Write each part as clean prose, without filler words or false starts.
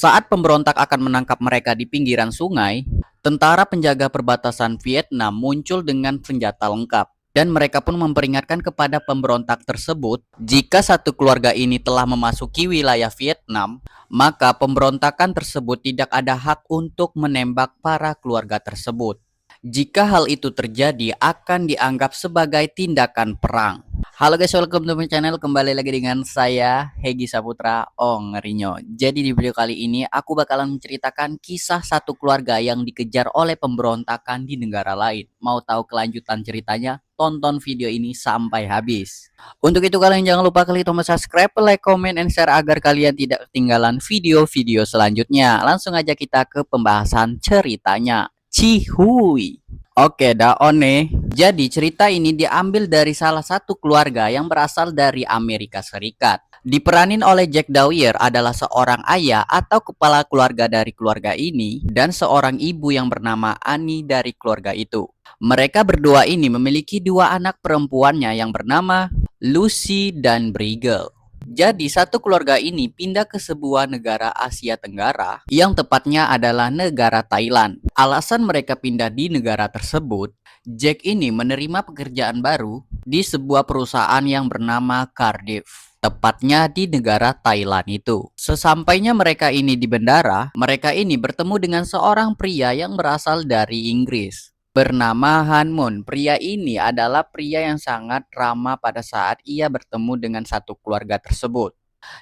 Saat pemberontak akan menangkap mereka di pinggiran sungai, tentara penjaga perbatasan Vietnam muncul dengan senjata lengkap. Dan mereka pun memperingatkan kepada pemberontak tersebut, jika satu keluarga ini telah memasuki wilayah Vietnam, maka pemberontakan tersebut tidak ada hak untuk menembak para keluarga tersebut. Jika hal itu terjadi, akan dianggap sebagai tindakan perang. Halo guys, welcome to my channel. Kembali lagi dengan saya, Hegi Saputra Ongerinyo. Jadi di video kali ini, aku bakalan menceritakan kisah satu keluarga yang dikejar oleh pemberontakan di negara lain. Mau tahu kelanjutan ceritanya? Tonton video ini sampai habis. Untuk itu kalian jangan lupa klik tombol subscribe, like, comment, and share agar kalian tidak ketinggalan video-video selanjutnya. Langsung aja kita ke pembahasan ceritanya. Cihui. Oke, daone. Jadi cerita ini diambil dari salah satu keluarga yang berasal dari Amerika Serikat. Diperanin oleh Jack Dwyer adalah seorang ayah atau kepala keluarga dari keluarga ini dan seorang ibu yang bernama Annie dari keluarga itu. Mereka berdua ini memiliki dua anak perempuannya yang bernama Lucy dan Bridget. Jadi satu keluarga ini pindah ke sebuah negara Asia Tenggara yang tepatnya adalah negara Thailand. Alasan mereka pindah di negara tersebut, Jack ini menerima pekerjaan baru di sebuah perusahaan yang bernama Cardiff, tepatnya di negara Thailand itu. Sesampainya mereka ini di bandara, mereka ini bertemu dengan seorang pria yang berasal dari Inggris bernama Hanmun. Pria ini adalah pria yang sangat ramah pada saat ia bertemu dengan satu keluarga tersebut.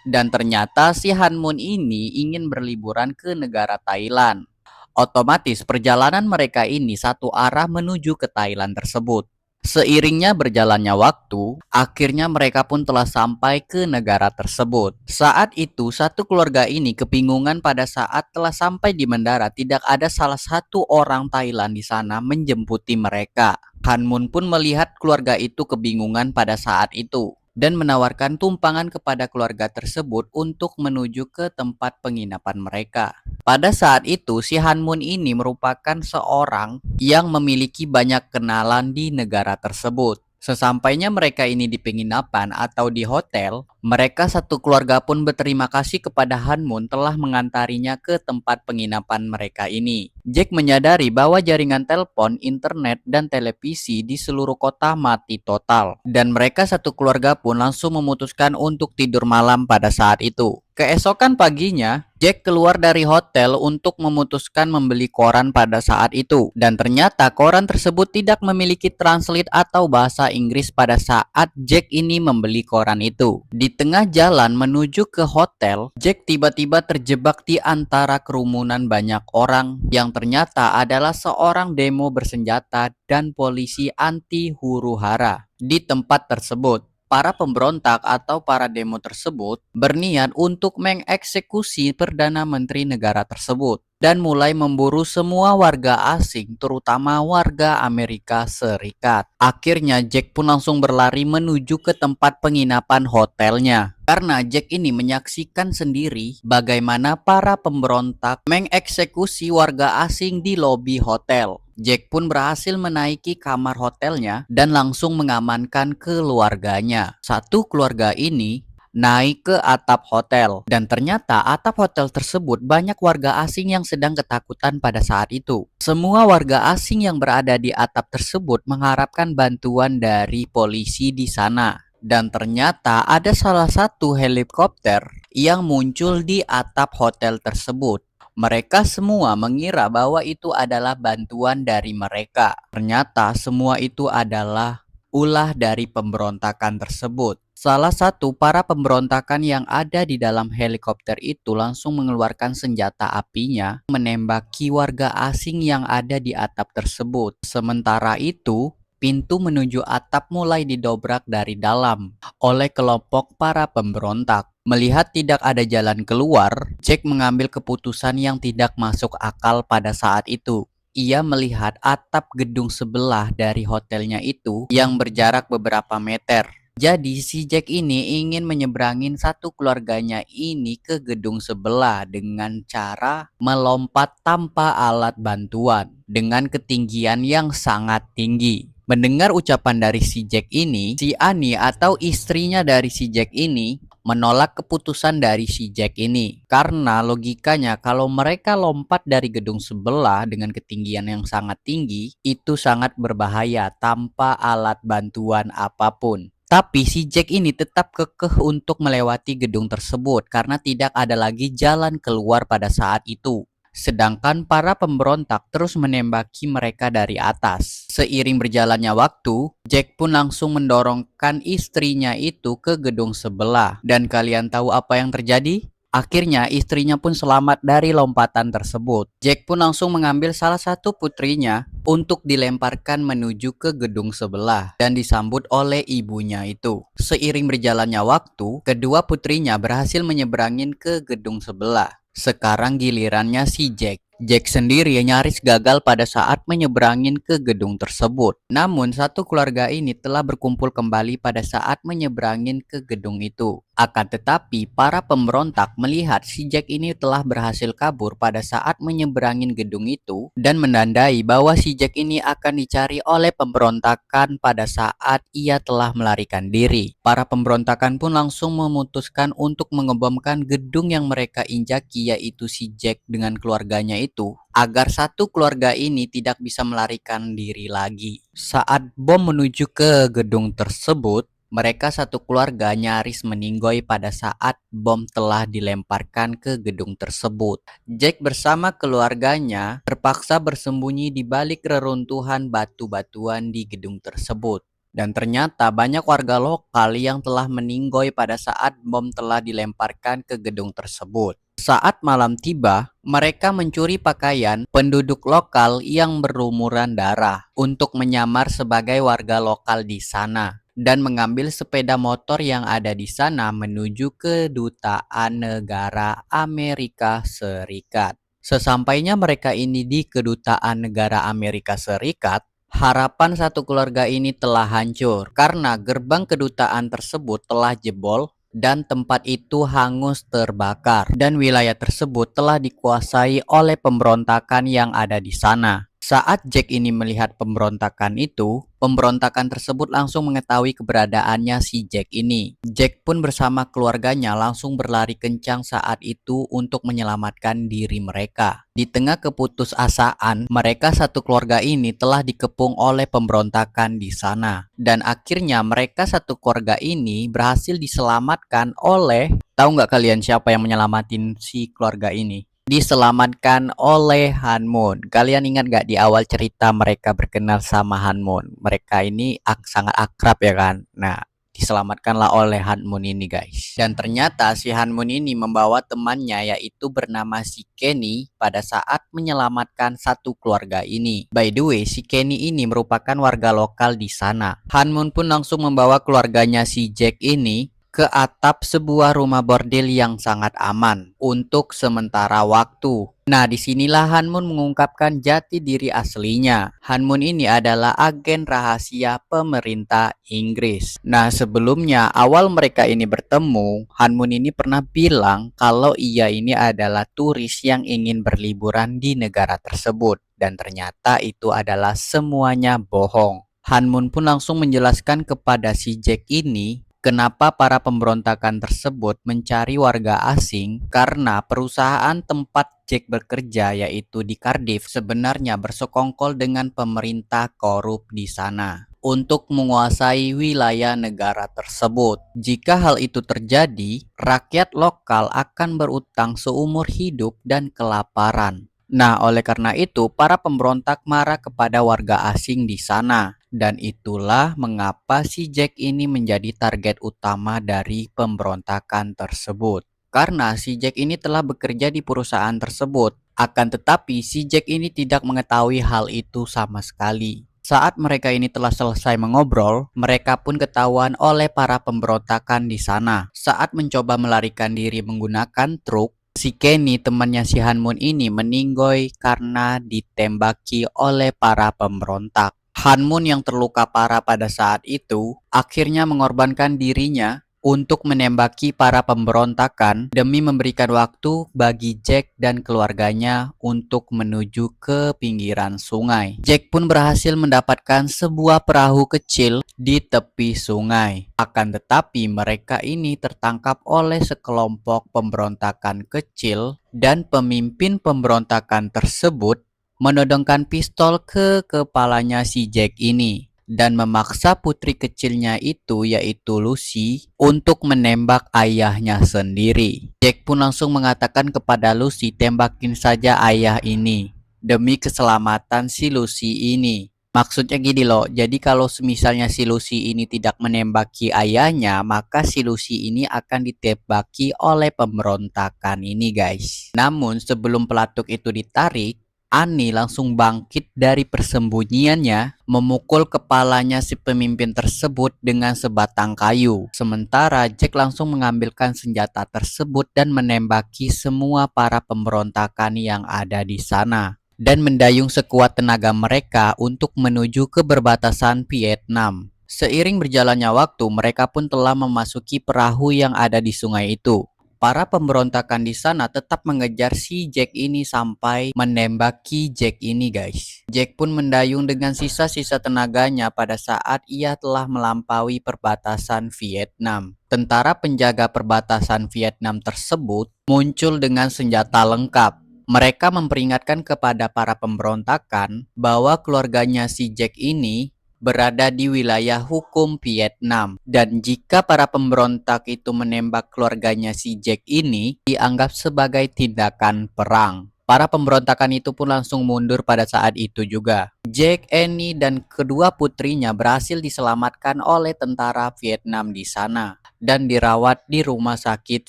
Dan ternyata si Hanmun ini ingin berliburan ke negara Thailand. Otomatis perjalanan mereka ini satu arah menuju ke Thailand tersebut. Seiringnya berjalannya waktu, akhirnya mereka pun telah sampai ke negara tersebut. Saat itu, satu keluarga ini kebingungan pada saat telah sampai di bandara. Tidak ada salah satu orang Thailand di sana menjemputi mereka. Hanmun pun melihat keluarga itu kebingungan pada saat itu dan menawarkan tumpangan kepada keluarga tersebut untuk menuju ke tempat penginapan mereka. Pada saat itu, si Hanmun ini merupakan seorang yang memiliki banyak kenalan di negara tersebut. Sesampainya mereka ini di penginapan atau di hotel, mereka satu keluarga pun berterima kasih kepada Hanmun telah mengantarinya ke tempat penginapan mereka ini. Jack menyadari bahwa jaringan telepon, internet, dan televisi di seluruh kota mati total. Dan mereka satu keluarga pun langsung memutuskan untuk tidur malam pada saat itu. Keesokan paginya, Jack keluar dari hotel untuk memutuskan membeli koran pada saat itu. Dan ternyata koran tersebut tidak memiliki translate atau bahasa Inggris pada saat Jack ini membeli koran itu. Di tengah jalan menuju ke hotel, Jack tiba-tiba terjebak di antara kerumunan banyak orang yang ternyata adalah seorang demo bersenjata dan polisi anti huru-hara di tempat tersebut. Para pemberontak atau para demo tersebut berniat untuk mengeksekusi Perdana Menteri negara tersebut dan mulai memburu semua warga asing, terutama warga Amerika Serikat. Akhirnya Jack pun langsung berlari menuju ke tempat penginapan hotelnya. Karena Jack ini menyaksikan sendiri bagaimana para pemberontak mengeksekusi warga asing di lobi hotel. Jack pun berhasil menaiki kamar hotelnya dan langsung mengamankan keluarganya. Satu keluarga ini naik ke atap hotel dan ternyata atap hotel tersebut banyak warga asing yang sedang ketakutan pada saat itu. Semua warga asing yang berada di atap tersebut mengharapkan bantuan dari polisi di sana. Dan ternyata ada salah satu helikopter yang muncul di atap hotel tersebut. Mereka semua mengira bahwa itu adalah bantuan dari mereka. Ternyata semua itu adalah ulah dari pemberontakan tersebut. Salah satu para pemberontakan yang ada di dalam helikopter itu langsung mengeluarkan senjata apinya menembaki warga asing yang ada di atap tersebut. Sementara itu, pintu menuju atap mulai didobrak dari dalam oleh kelompok para pemberontak. Melihat tidak ada jalan keluar, Jack mengambil keputusan yang tidak masuk akal pada saat itu. Ia melihat atap gedung sebelah dari hotelnya itu yang berjarak beberapa meter. Jadi si Jack ini ingin menyeberangin satu keluarganya ini ke gedung sebelah dengan cara melompat tanpa alat bantuan dengan ketinggian yang sangat tinggi. Mendengar ucapan dari si Jack ini, si Annie atau istrinya dari si Jack ini menolak keputusan dari si Jack ini. Karena logikanya kalau mereka lompat dari gedung sebelah dengan ketinggian yang sangat tinggi, itu sangat berbahaya tanpa alat bantuan apapun. Tapi si Jack ini tetap kekeh untuk melewati gedung tersebut karena tidak ada lagi jalan keluar pada saat itu. Sedangkan para pemberontak terus menembaki mereka dari atas. Seiring berjalannya waktu, Jack pun langsung mendorongkan istrinya itu ke gedung sebelah. Dan kalian tahu apa yang terjadi? Akhirnya istrinya pun selamat dari lompatan tersebut. Jack pun langsung mengambil salah satu putrinya untuk dilemparkan menuju ke gedung sebelah dan disambut oleh ibunya itu. Seiring berjalannya waktu, kedua putrinya berhasil menyeberangin ke gedung sebelah. Sekarang gilirannya si Jack. Jack sendiri nyaris gagal pada saat menyeberangin ke gedung tersebut. Namun satu keluarga ini telah berkumpul kembali pada saat menyeberangin ke gedung itu. Akan tetapi para pemberontak melihat si Jack ini telah berhasil kabur pada saat menyeberangin gedung itu dan menandai bahwa si Jack ini akan dicari oleh pemberontakan pada saat ia telah melarikan diri. Para pemberontakan pun langsung memutuskan untuk mengebomkan gedung yang mereka injaki, yaitu si Jack dengan keluarganya itu, agar satu keluarga ini tidak bisa melarikan diri lagi. Saat bom menuju ke gedung tersebut, mereka satu keluarga nyaris meninggoy pada saat bom telah dilemparkan ke gedung tersebut. Jack bersama keluarganya terpaksa bersembunyi di balik reruntuhan batu-batuan di gedung tersebut. Dan ternyata banyak warga lokal yang telah meninggoy pada saat bom telah dilemparkan ke gedung tersebut. Saat malam tiba, mereka mencuri pakaian penduduk lokal yang berlumuran darah untuk menyamar sebagai warga lokal di sana dan mengambil sepeda motor yang ada di sana menuju kedutaan negara Amerika Serikat. Sesampainya mereka ini di kedutaan negara Amerika Serikat, harapan satu keluarga ini telah hancur karena gerbang kedutaan tersebut telah jebol dan tempat itu hangus terbakar dan wilayah tersebut telah dikuasai oleh pemberontakan yang ada di sana. Saat Jack ini melihat pemberontakan itu, pemberontakan tersebut langsung mengetahui keberadaannya si Jack ini. Jack pun bersama keluarganya langsung berlari kencang saat itu untuk menyelamatkan diri mereka. Di tengah keputusasaan, mereka satu keluarga ini telah dikepung oleh pemberontakan di sana. Dan akhirnya mereka satu keluarga ini berhasil diselamatkan oleh... Tahu nggak kalian siapa yang menyelamatin si keluarga ini? Diselamatkan oleh Hanmun. Kalian ingat gak di awal cerita mereka berkenal sama Hanmun? Mereka ini sangat akrab ya kan? Nah, diselamatkanlah oleh Hanmun ini guys. Dan ternyata si Hanmun ini membawa temannya yaitu bernama si Kenny pada saat menyelamatkan satu keluarga ini. By the way, si Kenny ini merupakan warga lokal di sana. Hanmun pun langsung membawa keluarganya si Jack ini ke atap sebuah rumah bordil yang sangat aman untuk sementara waktu. Nah, disinilah Hanmun mengungkapkan jati diri aslinya. Hanmun ini adalah agen rahasia pemerintah Inggris. Nah, sebelumnya awal mereka ini bertemu, Hanmun ini pernah bilang kalau ia ini adalah turis yang ingin berliburan di negara tersebut. Dan ternyata itu adalah semuanya bohong. Hanmun pun langsung menjelaskan kepada si Jack ini kenapa para pemberontakan tersebut mencari warga asing karena perusahaan tempat Jack bekerja yaitu di Cardiff sebenarnya bersekongkol dengan pemerintah korup di sana untuk menguasai wilayah negara tersebut. Jika hal itu terjadi, rakyat lokal akan berutang seumur hidup dan kelaparan. Nah, oleh karena itu, para pemberontak marah kepada warga asing di sana. Dan itulah mengapa si Jack ini menjadi target utama dari pemberontakan tersebut. Karena si Jack ini telah bekerja di perusahaan tersebut. Akan tetapi si Jack ini tidak mengetahui hal itu sama sekali. Saat mereka ini telah selesai mengobrol, mereka pun ketahuan oleh para pemberontakan di sana. Saat mencoba melarikan diri menggunakan truk, si Kenny temannya si Hanmun ini meninggoy karena ditembaki oleh para pemberontak. Hanmun yang terluka parah pada saat itu akhirnya mengorbankan dirinya untuk menembaki para pemberontakan demi memberikan waktu bagi Jack dan keluarganya untuk menuju ke pinggiran sungai. Jack pun berhasil mendapatkan sebuah perahu kecil di tepi sungai. Akan tetapi mereka ini tertangkap oleh sekelompok pemberontakan kecil dan pemimpin pemberontakan tersebut menodongkan pistol ke kepalanya si Jack ini dan memaksa putri kecilnya itu yaitu Lucy untuk menembak ayahnya sendiri. Jack pun langsung mengatakan kepada Lucy, tembakin saja ayah ini demi keselamatan si Lucy ini. Maksudnya gini loh, jadi kalau misalnya si Lucy ini tidak menembaki ayahnya, maka si Lucy ini akan ditembaki oleh pemberontakan ini guys. Namun sebelum pelatuk itu ditarik, Annie langsung bangkit dari persembunyiannya, memukul kepalanya si pemimpin tersebut dengan sebatang kayu. Sementara Jack langsung mengambilkan senjata tersebut dan menembaki semua para pemberontakan yang ada di sana dan mendayung sekuat tenaga mereka untuk menuju ke perbatasan Vietnam. Seiring berjalannya waktu, mereka pun telah memasuki perahu yang ada di sungai itu. Para pemberontakan di sana tetap mengejar si Jack ini sampai menembaki Jack ini guys. Jack pun mendayung dengan sisa-sisa tenaganya pada saat ia telah melampaui perbatasan Vietnam. Tentara penjaga perbatasan Vietnam tersebut muncul dengan senjata lengkap. Mereka memperingatkan kepada para pemberontakan bahwa keluarganya si Jack ini berada di wilayah hukum Vietnam dan jika para pemberontak itu menembak keluarganya si Jack ini dianggap sebagai tindakan perang. Para pemberontakan itu pun langsung mundur pada saat itu juga. Jack, Annie, dan kedua putrinya berhasil diselamatkan oleh tentara Vietnam di sana dan dirawat di rumah sakit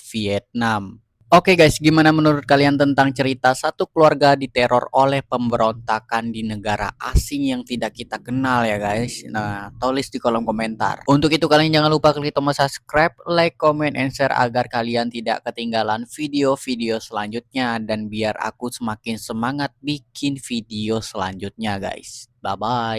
Vietnam. Oke guys, gimana menurut kalian tentang cerita satu keluarga diteror oleh pemberontakan di negara asing yang tidak kita kenal ya guys? Nah, tulis di kolom komentar. Untuk itu kalian jangan lupa klik tombol subscribe, like, comment, and share agar kalian tidak ketinggalan video-video selanjutnya dan biar aku semakin semangat bikin video selanjutnya guys. Bye-bye.